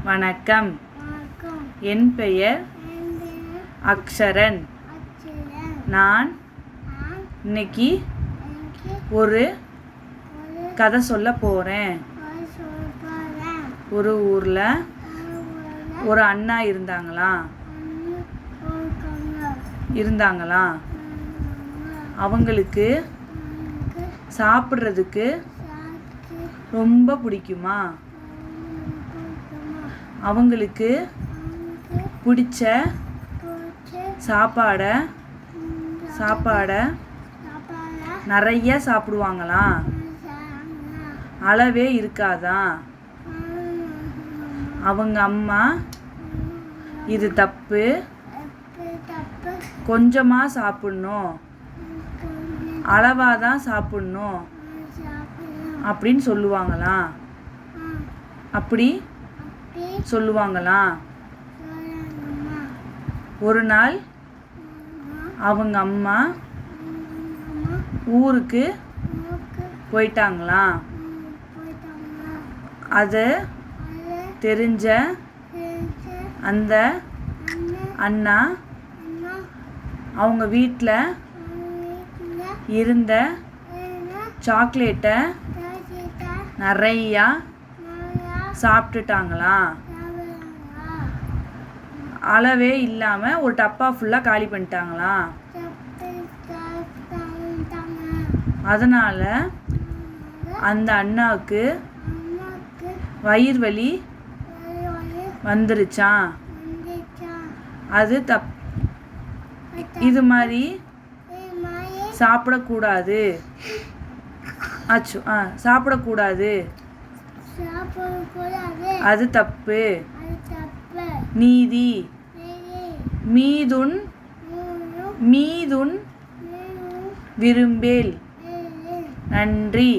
வணக்கம். என் பெயர் அக்ஷரன். நான் இன்னைக்கு ஒரு கதை சொல்ல போகிறேன். ஒரு ஊரில் ஒரு அண்ணா இருந்தாங்களாம். அவங்களுக்கு சாப்பிட்றதுக்கு ரொம்ப பிடிக்குமா. அவங்களுக்கு பிடிச்ச சாப்பாடை நிறைய சாப்பிடுவாங்களாம். அளவே இருக்காதான். அவங்க அம்மா இது தப்பு, கொஞ்சமாக சாப்பிட்ணும், அளவாக தான் சாப்பிட்ணும் அப்படின்னு சொல்லுவாங்களாம். ஒரு நாள் அவங்க அம்மா ஊருக்கு போயிட்டாங்களாம். அதை தெரிஞ்ச அந்த அண்ணா அவங்க வீட்டில் இருந்த சாக்லேட்டை நிறையா சாப்பிட்டுட்டாங்களாம். அளவே இல்லாமல் ஒரு டப்பா ஃபுல்லாக காலி பண்ணிட்டாங்களாம். அதனால் அந்த அண்ணாவுக்கு வயிறு வலி வந்துருச்சான். அது இது மாதிரி சாப்பிடக்கூடாது. சாப்பிடக்கூடாது, அது தப்பு. நீதி மீதுன் விரும்பேல். நன்றி.